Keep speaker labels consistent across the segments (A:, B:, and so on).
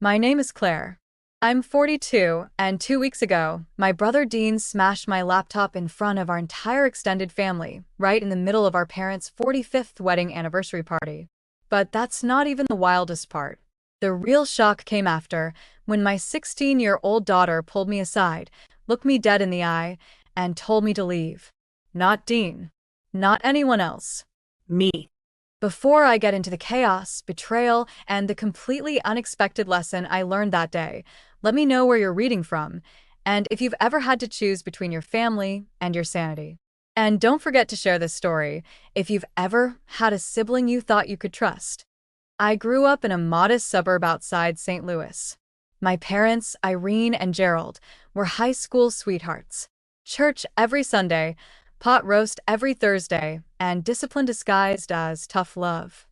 A: My name is Claire. I'm 42, and 2 weeks ago, my brother Dean smashed my laptop in front of our entire extended family, right in the middle of our parents' 45th wedding anniversary party. But that's not even the wildest part. The real shock came after, when my 16-year-old daughter pulled me aside, looked me dead in the eye, and told me to leave. Not Dean. Not anyone else.
B: Me.
A: Before I get into the chaos, betrayal, and the completely unexpected lesson I learned that day, let me know where you're reading from, and if you've ever had to choose between your family and your sanity. And don't forget to share this story if you've ever had a sibling you thought you could trust. I grew up in a modest suburb outside St. Louis. My parents, Irene and Gerald, were high school sweethearts. Church every Sunday, pot roast every Thursday, and discipline disguised as tough love.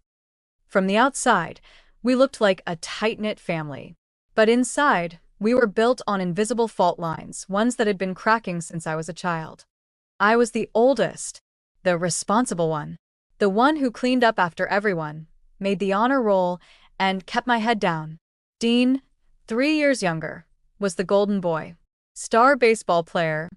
A: From the outside, we looked like a tight-knit family. But inside, we were built on invisible fault lines, ones that had been cracking since I was a child. I was the oldest, the responsible one, the one who cleaned up after everyone, made the honor roll, and kept my head down. Dean, 3 years younger, was the golden boy. Star baseball player,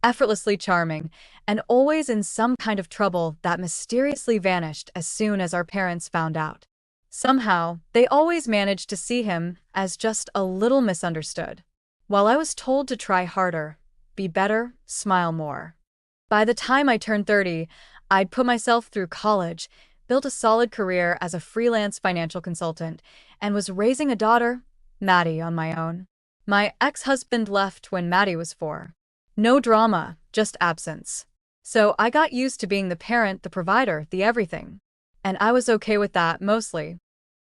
A: effortlessly charming, and always in some kind of trouble that mysteriously vanished as soon as our parents found out. Somehow, they always managed to see him as just a little misunderstood, while I was told to try harder, be better, smile more. By the time I turned 30, I'd put myself through college, built a solid career as a freelance financial consultant, and was raising a daughter, Maddie, on my own. My ex-husband left when Maddie was 4. No drama, just absence. So I got used to being the parent, the provider, the everything. And I was okay with that, mostly.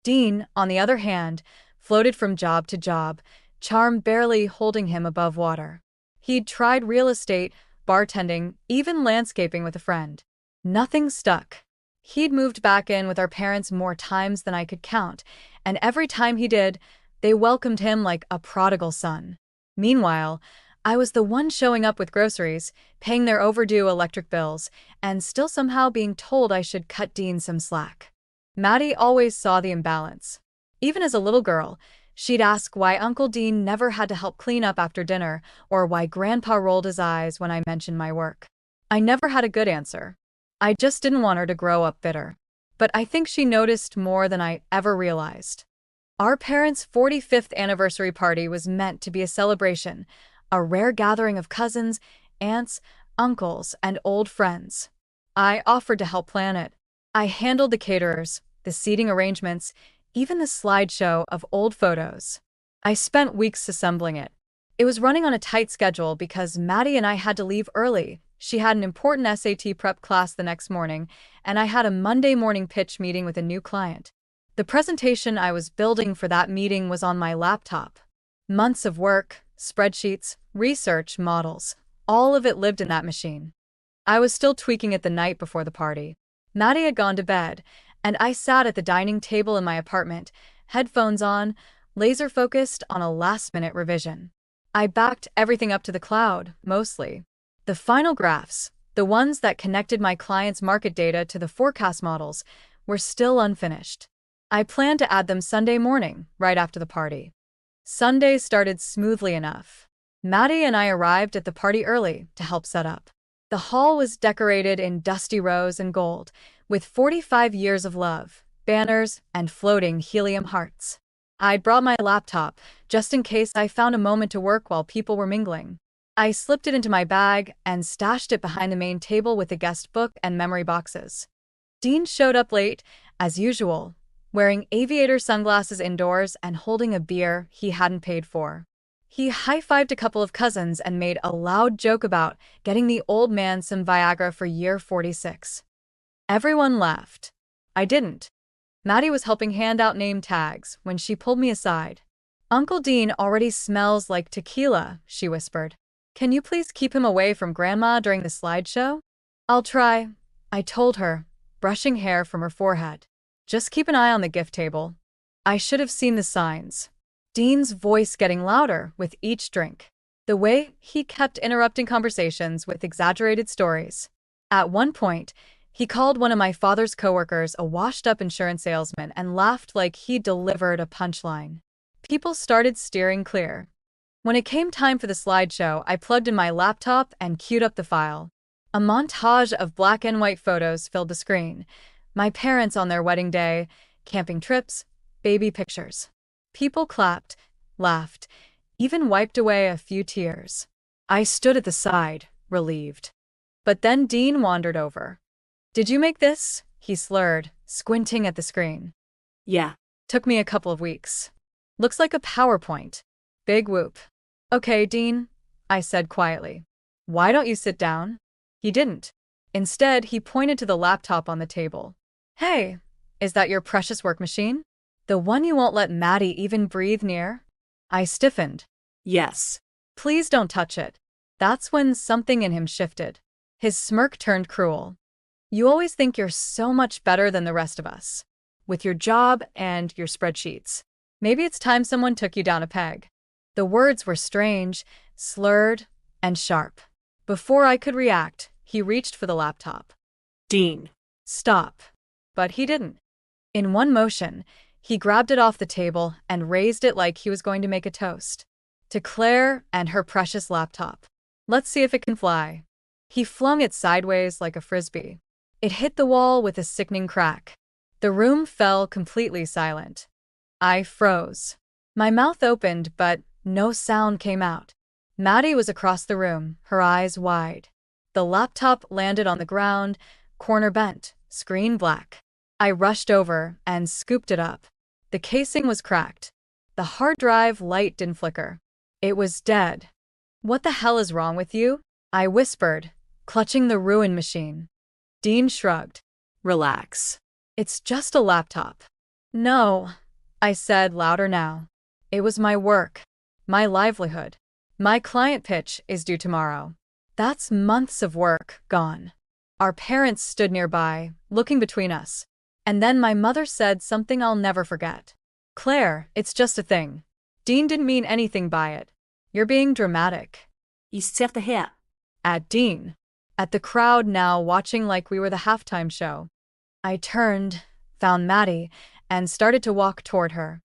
A: Dean, on the other hand, floated from job to job, charm barely holding him above water. He'd tried real estate, bartending, even landscaping with a friend. Nothing stuck. He'd moved back in with our parents more times than I could count, and every time he did, they welcomed him like a prodigal son. Meanwhile, I was the one showing up with groceries, paying their overdue electric bills, and still somehow being told I should cut Dean some slack. Maddie always saw the imbalance. Even as a little girl, she'd ask why Uncle Dean never had to help clean up after dinner, or why Grandpa rolled his eyes when I mentioned my work. I never had a good answer. I just didn't want her to grow up bitter. But I think she noticed more than I ever realized. Our parents' 45th anniversary party was meant to be a celebration, a rare gathering of cousins, aunts, uncles, and old friends. I offered to help plan it. I handled the caterers, the seating arrangements, even the slideshow of old photos. I spent weeks assembling it. It was running on a tight schedule because Maddie and I had to leave early. She had an important SAT prep class the next morning, and I had a Monday morning pitch meeting with a new client. The presentation I was building for that meeting was on my laptop. Months of work, spreadsheets, research, models, all of it lived in that machine. I was still tweaking it the night before the party. Maddie had gone to bed, and I sat at the dining table in my apartment, headphones on, laser-focused on a last-minute revision. I backed everything up to the cloud, mostly. The final graphs, the ones that connected my clients' market data to the forecast models, were still unfinished. I planned to add them Sunday morning, right after the party. Sunday started smoothly enough. Maddie and I arrived at the party early to help set up. The hall was decorated in dusty rose and gold, with 45 years of love, banners, and floating helium hearts. I'd brought my laptop, just in case I found a moment to work while people were mingling. I slipped it into my bag and stashed it behind the main table with the guest book and memory boxes. Dean showed up late, as usual, wearing aviator sunglasses indoors and holding a beer he hadn't paid for. He high-fived a couple of cousins and made a loud joke about getting the old man some Viagra for year 46. Everyone laughed. I didn't. Maddie was helping hand out name tags when she pulled me aside. "Uncle Dean already smells like tequila," she whispered. "Can you please keep him away from Grandma during the slideshow?" "I'll try," I told her, brushing hair from her forehead. "Just keep an eye on the gift table." I should have seen the signs. Dean's voice getting louder with each drink. The way he kept interrupting conversations with exaggerated stories. At one point, he called one of my father's coworkers a washed-up insurance salesman and laughed like he delivered a punchline. People started steering clear. When it came time for the slideshow, I plugged in my laptop and queued up the file. A montage of black and white photos filled the screen. My parents on their wedding day, camping trips, baby pictures. People clapped, laughed, even wiped away a few tears. I stood at the side, relieved. But then Dean wandered over. "Did you make this?" he slurred, squinting at the screen.
B: Yeah.
A: "Took me a couple of weeks. Looks like a PowerPoint." Big whoop. "Okay, Dean," I said quietly. "Why don't you sit down?" He didn't. Instead, he pointed to the laptop on the table. "Hey, is that your precious work machine? The one you won't let Maddie even breathe near?" I stiffened.
B: Yes.
A: "Please don't touch it." That's when something in him shifted. His smirk turned cruel. "You always think you're so much better than the rest of us. With your job and your spreadsheets. Maybe it's time someone took you down a peg." The words were strange, slurred, and sharp. Before I could react, he reached for the laptop.
B: Dean.
A: "Stop." But he didn't. In one motion, he grabbed it off the table and raised it like he was going to make a toast. "To Claire and her precious laptop. Let's see if it can fly." He flung it sideways like a frisbee. It hit the wall with a sickening crack. The room fell completely silent. I froze. My mouth opened, but no sound came out. Maddie was across the room, her eyes wide. The laptop landed on the ground, corner bent, screen black. I rushed over and scooped it up. The casing was cracked. The hard drive light didn't flicker. It was dead. "What the hell is wrong with you?" I whispered, clutching the ruined machine. Dean shrugged.
B: Relax.
A: "It's just a laptop." "No," I said louder now. "It was my work, my livelihood. My client pitch is due tomorrow. That's months of work gone." Our parents stood nearby, looking between us. And then my mother said something I'll never forget. "Claire, it's just a thing. Dean didn't mean anything by it. You're being dramatic."
B: You serve the hair.
A: At Dean. At the crowd now watching like we were the halftime show. I turned, found Maddie, and started to walk toward her.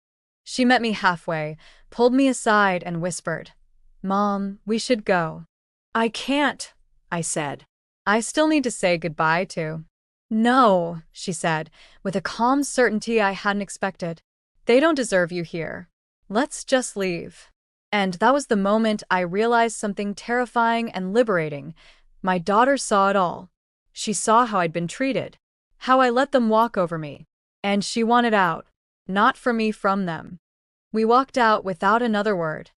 A: She met me halfway, pulled me aside, and whispered, "Mom, we should go." "I can't," I said. "I still need to say goodbye to." "No," she said, with a calm certainty I hadn't expected. "They don't deserve you here. Let's just leave." And that was the moment I realized something terrifying and liberating. My daughter saw it all. She saw how I'd been treated, how I let them walk over me. And she wanted out, not for me, from them. We walked out without another word.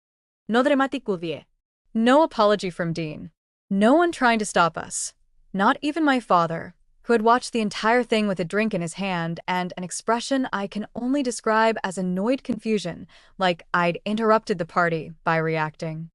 B: No dramaticudie.
A: No apology from Dean. No one trying to stop us. Not even my father, who had watched the entire thing with a drink in his hand and an expression I can only describe as annoyed confusion, like I'd interrupted the party by reacting.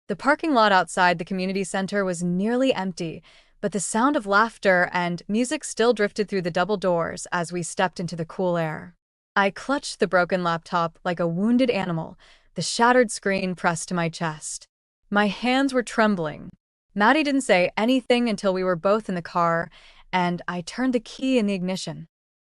A: The parking lot outside the community center was nearly empty, but the sound of laughter and music still drifted through the double doors as we stepped into the cool air. I clutched the broken laptop like a wounded animal, the shattered screen pressed to my chest. My hands were trembling. Maddie didn't say anything until we were both in the car, and I turned the key in the ignition.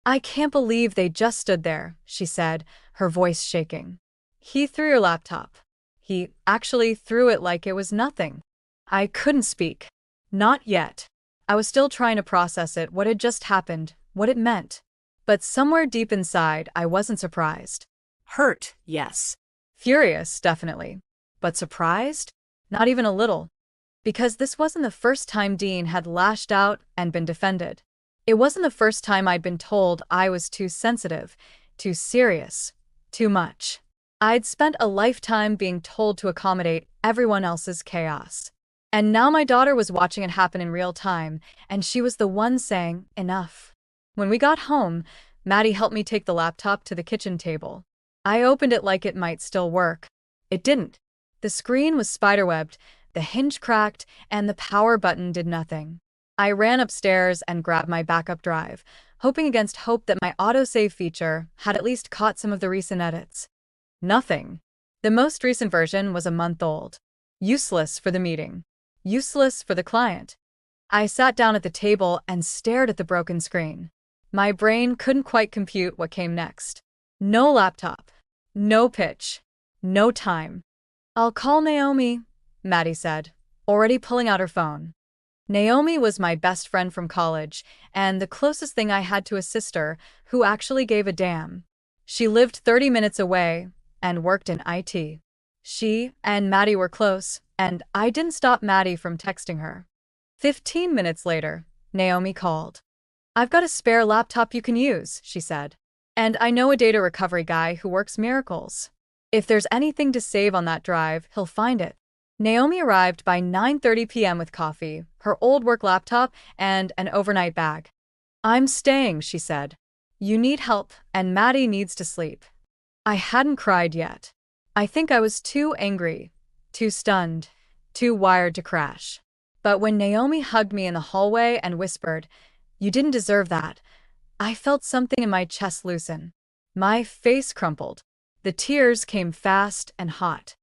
A: "I can't believe they just stood there," she said, her voice shaking. "He threw your laptop. He actually threw it like it was nothing." I couldn't speak. Not yet. I was still trying to process it, what had just happened, what it meant. But somewhere deep inside, I wasn't surprised.
B: Hurt, yes.
A: Furious, definitely. But surprised? Not even a little. Because this wasn't the first time Dean had lashed out and been defended. It wasn't the first time I'd been told I was too sensitive, too serious, too much. I'd spent a lifetime being told to accommodate everyone else's chaos. And now my daughter was watching it happen in real time, and she was the one saying, "Enough." When we got home, Maddie helped me take the laptop to the kitchen table. I opened it like it might still work. It didn't. The screen was spiderwebbed, the hinge cracked, and the power button did nothing. I ran upstairs and grabbed my backup drive, hoping against hope that my autosave feature had at least caught some of the recent edits. Nothing. The most recent version was a month old. Useless for the meeting. Useless for the client. I sat down at the table and stared at the broken screen. My brain couldn't quite compute what came next. No laptop. No pitch. No time. I'll call Naomi, Maddie said, already pulling out her phone. Naomi was my best friend from college, and the closest thing I had to a sister who actually gave a damn. She lived 30 minutes away and worked in IT. She and Maddie were close, and I didn't stop Maddie from texting her. 15 minutes later, Naomi called. I've got a spare laptop you can use, she said. And I know a data recovery guy who works miracles. If there's anything to save on that drive, he'll find it. Naomi arrived by 9:30 p.m. with coffee, her old work laptop, and an overnight bag. I'm staying, she said. You need help, and Maddie needs to sleep. I hadn't cried yet. I think I was too angry, too stunned, too wired to crash. But when Naomi hugged me in the hallway and whispered, "You didn't deserve that," I felt something in my chest loosen. My face crumpled. The tears came fast and hot.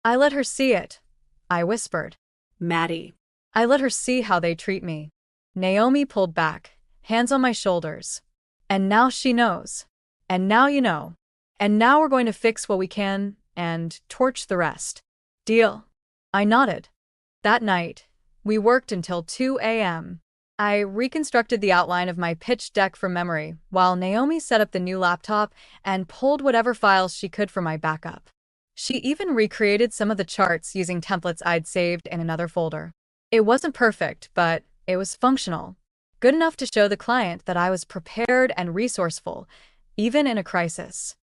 A: I let her see it. I whispered.
B: Maddie.
A: I let her see how they treat me. Naomi pulled back, hands on my shoulders. And now she knows. And now you know. And now we're going to fix what we can and torch the rest. Deal? I nodded. That night, we worked until 2 a.m. I reconstructed the outline of my pitch deck from memory, while Naomi set up the new laptop and pulled whatever files she could for my backup. She even recreated some of the charts using templates I'd saved in another folder. It wasn't perfect, but it was functional. Good enough to show the client that I was prepared and resourceful, even in a crisis.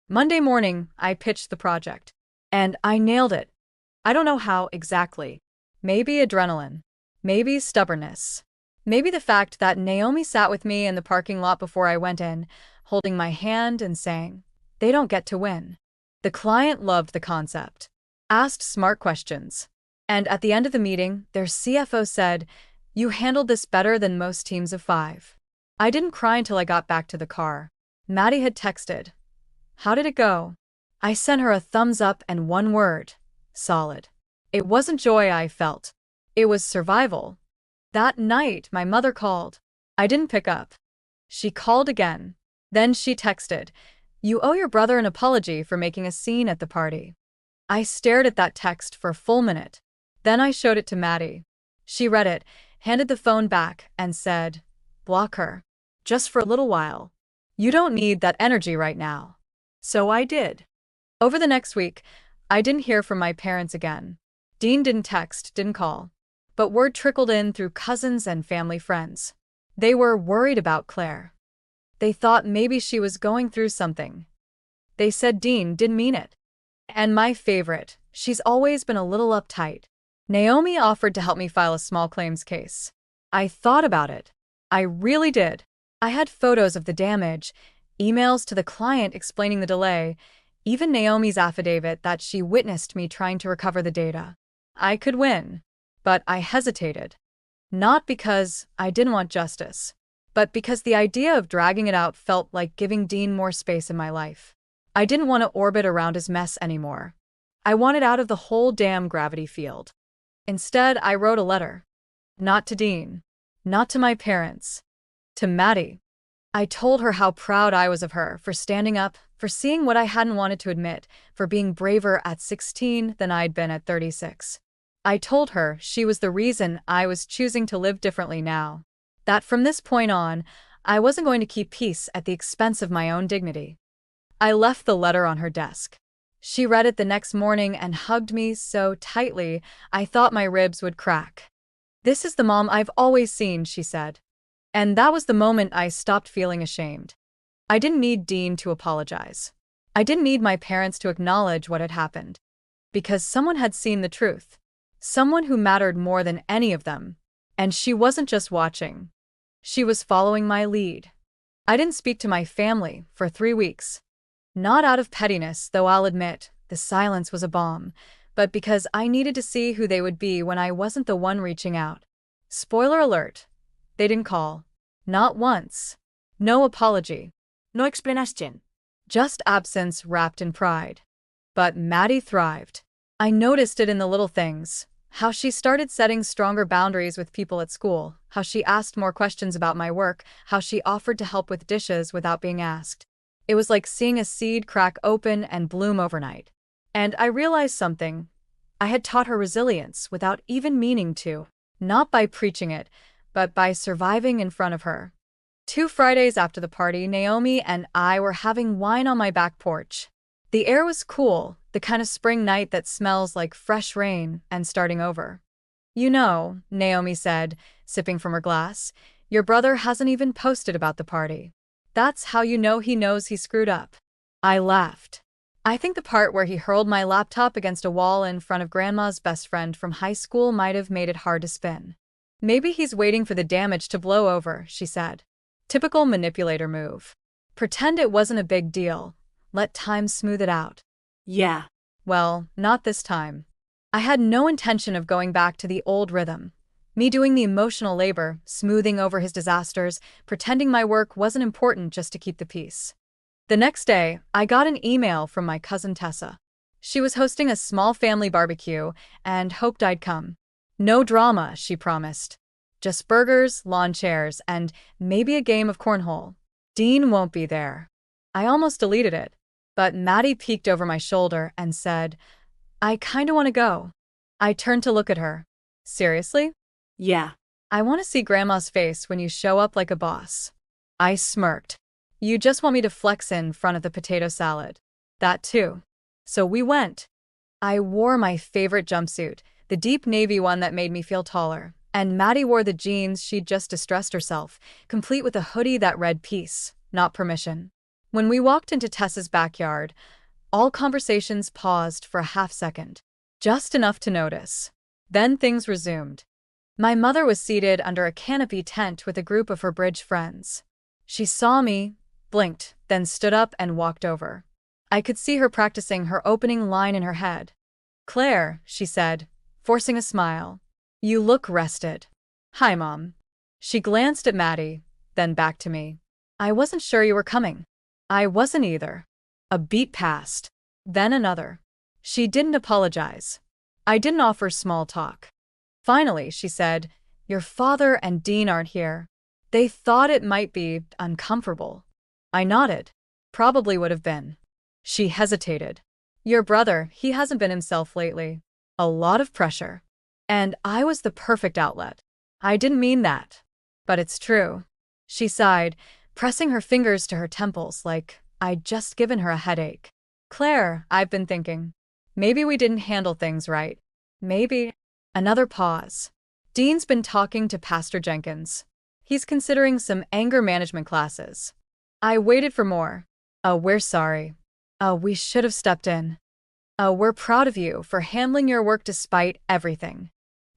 A: Monday morning, I pitched the project. And I nailed it. I don't know how exactly. Maybe adrenaline. Maybe stubbornness. Maybe the fact that Naomi sat with me in the parking lot before I went in, holding my hand and saying, "They don't get to win." The client loved the concept, asked smart questions. And at the end of the meeting, their CFO said, "You handled this better than most teams of 5." I didn't cry until I got back to the car. Maddie had texted. How did it go? I sent her a thumbs up and one word. Solid. It wasn't joy I felt. It was survival. That night, my mother called. I didn't pick up. She called again. Then she texted, "You owe your brother an apology for making a scene at the party." I stared at that text for a full minute. Then I showed it to Maddie. She read it, handed the phone back, and said, "Block her. Just for a little while. You don't need that energy right now." So I did. Over the next week, I didn't hear from my parents again. Dean didn't text, didn't call. But word trickled in through cousins and family friends. They were worried about Claire. They thought maybe she was going through something. They said Dean didn't mean it. And my favorite, she's always been a little uptight. Naomi offered to help me file a small claims case. I thought about it. I really did. I had photos of the damage, emails to the client explaining the delay, even Naomi's affidavit that she witnessed me trying to recover the data. I could win, but I hesitated. Not because I didn't want justice, but because the idea of dragging it out felt like giving Dean more space in my life. I didn't want to orbit around his mess anymore. I wanted out of the whole damn gravity field. Instead, I wrote a letter. Not to Dean. Not to my parents. To Maddie. I told her how proud I was of her for standing up, for seeing what I hadn't wanted to admit, for being braver at 16 than I'd been at 36. I told her she was the reason I was choosing to live differently now. That from this point on, I wasn't going to keep peace at the expense of my own dignity. I left the letter on her desk. She read it the next morning and hugged me so tightly I thought my ribs would crack. "This is the mom I've always seen," she said. And that was the moment I stopped feeling ashamed. I didn't need Dean to apologize. I didn't need my parents to acknowledge what had happened. Because someone had seen the truth. Someone who mattered more than any of them. And she wasn't just watching. She was following my lead. I didn't speak to my family for 3 weeks. Not out of pettiness, though I'll admit, the silence was a bomb, but because I needed to see who they would be when I wasn't the one reaching out. Spoiler alert. They didn't call. Not once. No apology.
B: No explanation.
A: Just absence wrapped in pride. But Maddie thrived. I noticed it in the little things. How she started setting stronger boundaries with people at school, how she asked more questions about my work, how she offered to help with dishes without being asked. It was like seeing a seed crack open and bloom overnight. And I realized something. I had taught her resilience without even meaning to. Not by preaching it, but by surviving in front of her. 2 Fridays after the party, Naomi and I were having wine on my back porch. The air was cool, the kind of spring night that smells like fresh rain and starting over. You know, Naomi said, sipping from her glass, your brother hasn't even posted about the party. That's how you know he knows he screwed up. I laughed. I think the part where he hurled my laptop against a wall in front of Grandma's best friend from high school might have made it hard to spin. Maybe he's waiting for the damage to blow over, she said. Typical manipulator move. Pretend it wasn't a big deal. Let time smooth it out.
B: Yeah.
A: Well, not this time. I had no intention of going back to the old rhythm. Me doing the emotional labor, smoothing over his disasters, pretending my work wasn't important just to keep the peace. The next day, I got an email from my cousin Tessa. She was hosting a small family barbecue and hoped I'd come. No drama, she promised. Just burgers, lawn chairs, and maybe a game of cornhole. Dean won't be there. I almost deleted it, but Maddie peeked over my shoulder and said, I kinda want to go. I turned to look at her. Seriously?
B: Yeah.
A: I want to see Grandma's face when you show up like a boss. I smirked. You just want me to flex in front of the potato salad. That too. So we went. I wore my favorite jumpsuit, the deep navy one that made me feel taller, and Maddie wore the jeans she'd just distressed herself, complete with a hoodie that read peace, not permission. When we walked into Tessa's backyard, all conversations paused for a half-second, just enough to notice. Then things resumed. My mother was seated under a canopy tent with a group of her bridge friends. She saw me, blinked, then stood up and walked over. I could see her practicing her opening line in her head. Claire, she said, forcing a smile. You look rested. Hi, Mom. She glanced at Maddie, then back to me. I wasn't sure you were coming. I wasn't either. A beat passed. Then another. She didn't apologize. I didn't offer small talk. Finally, she said, your father and Dean aren't here. They thought it might be uncomfortable. I nodded. Probably would have been. She hesitated. Your brother, he hasn't been himself lately. A lot of pressure. And I was the perfect outlet. I didn't mean that. But it's true. She sighed, pressing her fingers to her temples like I'd just given her a headache. Claire, I've been thinking. Maybe we didn't handle things right. Maybe. Another pause. Dean's been talking to Pastor Jenkins. He's considering some anger management classes. I waited for more. Oh, we're sorry. Oh, we should have stepped in. Oh, we're proud of you for handling your work despite everything.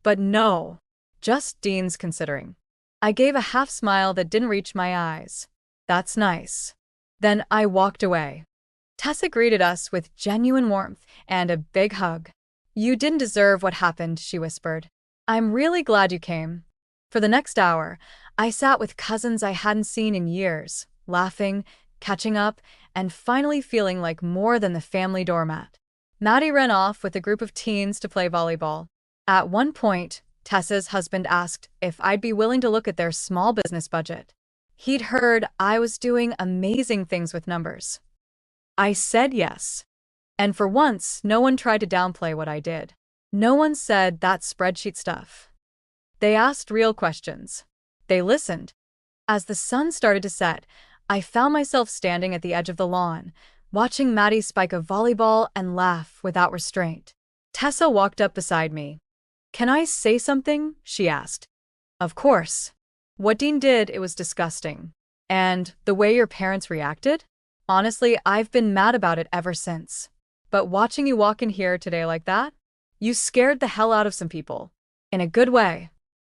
A: But no. Just Dean's considering. I gave a half smile that didn't reach my eyes. That's nice. Then I walked away. Tessa greeted us with genuine warmth and a big hug. You didn't deserve what happened, she whispered. I'm really glad you came. For the next hour, I sat with cousins I hadn't seen in years, laughing, catching up, and finally feeling like more than the family doormat. Maddie ran off with a group of teens to play volleyball. At one point, Tessa's husband asked if I'd be willing to look at their small business budget. He'd heard I was doing amazing things with numbers. I said yes. And for once, no one tried to downplay what I did. No one said that spreadsheet stuff. They asked real questions. They listened. As the sun started to set, I found myself standing at the edge of the lawn, watching Maddie spike a volleyball and laugh without restraint. Tessa walked up beside me. Can I say something? She asked. Of course. What Dean did, it was disgusting. And the way your parents reacted? Honestly, I've been mad about it ever since. But watching you walk in here today like that? You scared the hell out of some people. In a good way.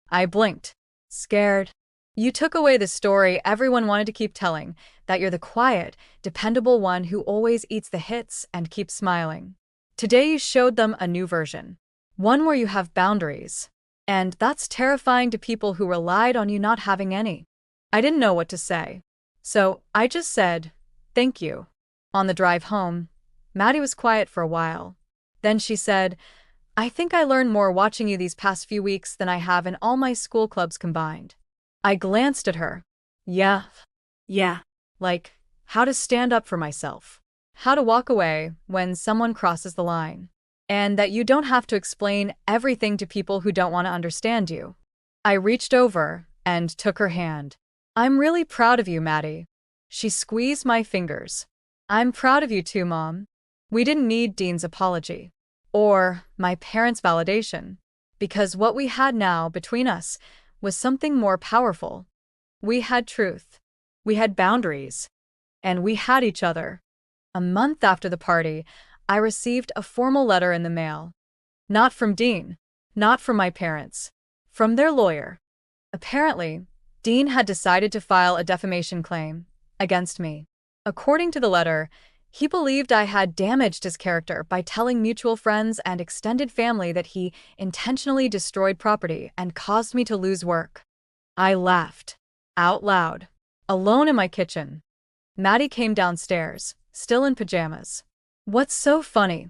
A: I blinked. Scared. You took away the story everyone wanted to keep telling, that you're the quiet, dependable one who always eats the hits and keeps smiling. Today you showed them a new version. One where you have boundaries. And that's terrifying to people who relied on you not having any. I didn't know what to say. So I just said, thank you. On the drive home, Maddie was quiet for a while. Then she said, I think I learned more watching you these past few weeks than I have in all my school clubs combined. I glanced at her. Yeah.
B: Yeah.
A: Like, how to stand up for myself, how to walk away when someone crosses the line, and that you don't have to explain everything to people who don't want to understand you. I reached over and took her hand. I'm really proud of you, Maddie. She squeezed my fingers. I'm proud of you too, Mom. We didn't need Dean's apology or my parents' validation, because what we had now between us was something more powerful. We had truth, we had boundaries, and we had each other. A month after the party, I received a formal letter in the mail. Not from Dean, not from my parents, from their lawyer. Apparently, Dean had decided to file a defamation claim against me. According to the letter, he believed I had damaged his character by telling mutual friends and extended family that he intentionally destroyed property and caused me to lose work. I laughed, out loud, alone in my kitchen. Maddie came downstairs, still in pajamas. What's so funny?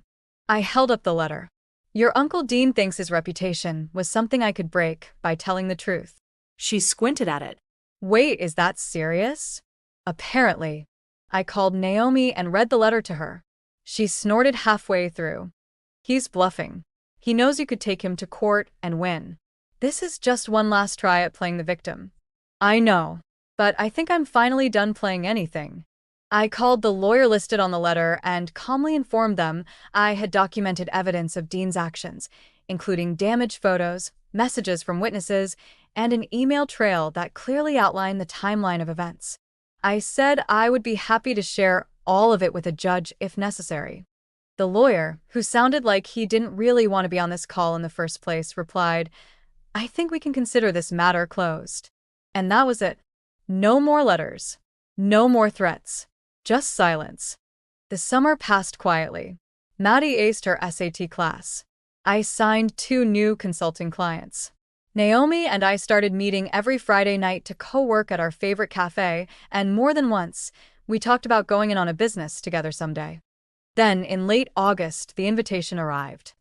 A: I held up the letter. Your Uncle Dean thinks his reputation was something I could break by telling the truth.
B: She squinted at it.
A: Wait, is that serious? Apparently. I called Naomi and read the letter to her. She snorted halfway through. He's bluffing. He knows you could take him to court and win. This is just one last try at playing the victim. I know, but I think I'm finally done playing anything. I called the lawyer listed on the letter and calmly informed them I had documented evidence of Dean's actions, including damaged photos, messages from witnesses, and an email trail that clearly outlined the timeline of events. I said I would be happy to share all of it with a judge if necessary. The lawyer, who sounded like he didn't really want to be on this call in the first place, replied, I think we can consider this matter closed. And that was it. No more letters. No more threats. Just silence. The summer passed quietly. Maddie aced her SAT class. I signed 2 new consulting clients. Naomi and I started meeting every Friday night to co-work at our favorite cafe, and more than once, we talked about going in on a business together someday. Then, in late August, the invitation arrived.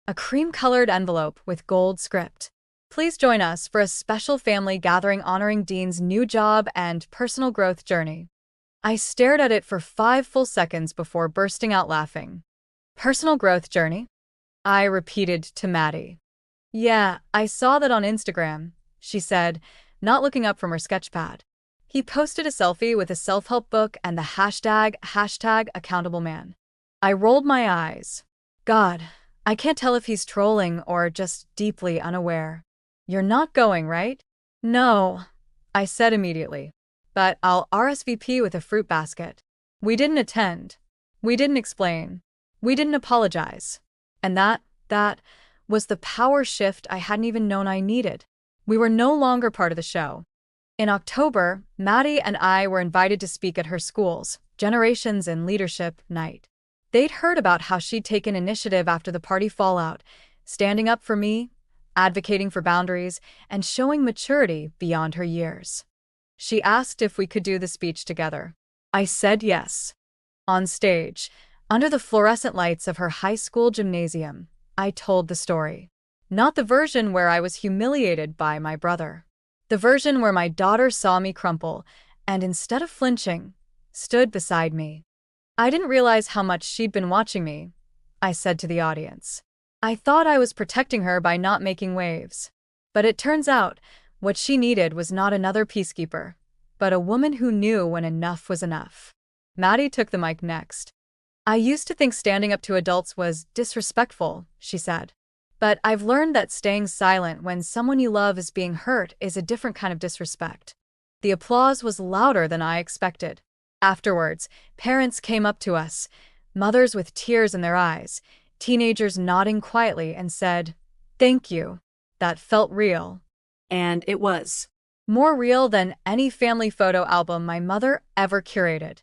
A: A cream-colored envelope with gold script. Please join us for a special family gathering honoring Dean's new job and personal growth journey. I stared at it for 5 full seconds before bursting out laughing. Personal growth journey? I repeated to Maddie. Yeah, I saw that on Instagram, she said, not looking up from her sketchpad. He posted a selfie with a self-help book and the hashtag #AccountableMan. I rolled my eyes. God, I can't tell if he's trolling or just deeply unaware. You're not going, right? No, I said immediately. But I'll RSVP with a fruit basket. We didn't attend. We didn't explain. We didn't apologize. And that was the power shift I hadn't even known I needed. We were no longer part of the show. In October, Maddie and I were invited to speak at her school's Generations in Leadership night. They'd heard about how she'd taken initiative after the party fallout, standing up for me, advocating for boundaries, and showing maturity beyond her years. She asked if we could do the speech together. I said yes. On stage, under the fluorescent lights of her high school gymnasium, I told the story. Not the version where I was humiliated by my brother. The version where my daughter saw me crumple and, instead of flinching, stood beside me. I didn't realize how much she'd been watching me, I said to the audience. I thought I was protecting her by not making waves. But it turns out, what she needed was not another peacekeeper, but a woman who knew when enough was enough. Maddie took the mic next. I used to think standing up to adults was disrespectful, she said. But I've learned that staying silent when someone you love is being hurt is a different kind of disrespect. The applause was louder than I expected. Afterwards, parents came up to us, mothers with tears in their eyes, teenagers nodding quietly, and said, "Thank you." That felt real.
B: And it was.
A: More real than any family photo album my mother ever curated.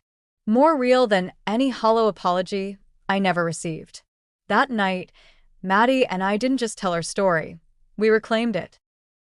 A: More real than any hollow apology I never received. That night, Maddie and I didn't just tell our story, we reclaimed it.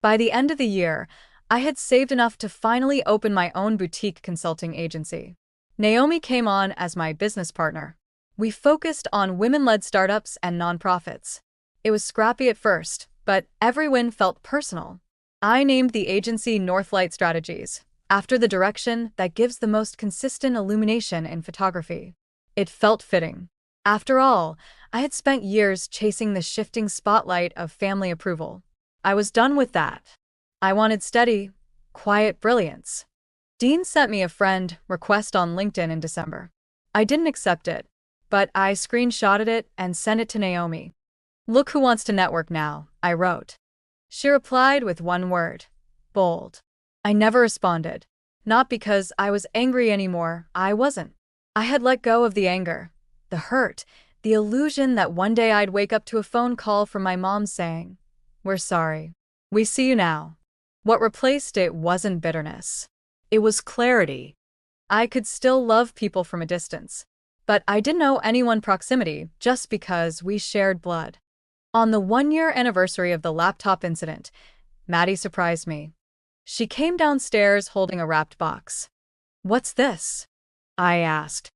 A: By the end of the year, I had saved enough to finally open my own boutique consulting agency. Naomi came on as my business partner. We focused on women-led startups and nonprofits. It was scrappy at first, but every win felt personal. I named the agency Northlight Strategies, after the direction that gives the most consistent illumination in photography. It felt fitting. After all, I had spent years chasing the shifting spotlight of family approval. I was done with that. I wanted steady, quiet brilliance. Dean sent me a friend request on LinkedIn in December. I didn't accept it, but I screenshotted it and sent it to Naomi. "Look who wants to network now," I wrote. She replied with one word: bold. I never responded. Not because I was angry anymore, I wasn't. I had let go of the anger, the hurt, the illusion that one day I'd wake up to a phone call from my mom saying, "We're sorry. We see you now." What replaced it wasn't bitterness. It was clarity. I could still love people from a distance, but I didn't owe anyone proximity just because we shared blood. On the 1-year anniversary of the laptop incident, Maddie surprised me. She came downstairs holding a wrapped box. "What's this?" I asked.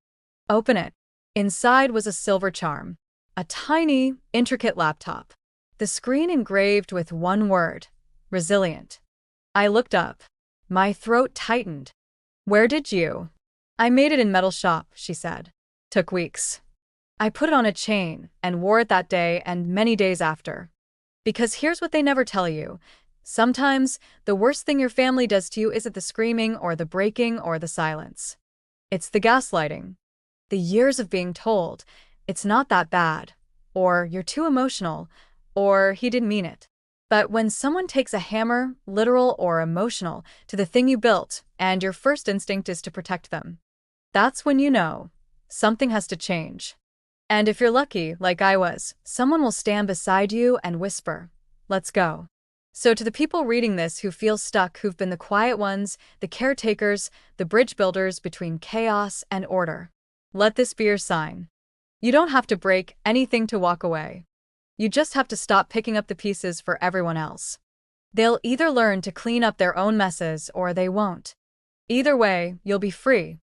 A: "Open it." Inside was a silver charm, a tiny, intricate laptop. The screen engraved with one word: resilient. I looked up. My throat tightened. "Where did you?" "I made it in metal shop," she said. "Took weeks." I put it on a chain and wore it that day and many days after. Because here's what they never tell you. Sometimes, the worst thing your family does to you isn't the screaming or the breaking or the silence. It's the gaslighting. The years of being told, "It's not that bad," or "You're too emotional," or "He didn't mean it." But when someone takes a hammer, literal or emotional, to the thing you built, and your first instinct is to protect them, that's when you know something has to change. And if you're lucky, like I was, someone will stand beside you and whisper, "Let's go." So to the people reading this who feel stuck, who've been the quiet ones, the caretakers, the bridge builders between chaos and order, let this be your sign. You don't have to break anything to walk away. You just have to stop picking up the pieces for everyone else. They'll either learn to clean up their own messes or they won't. Either way, you'll be free.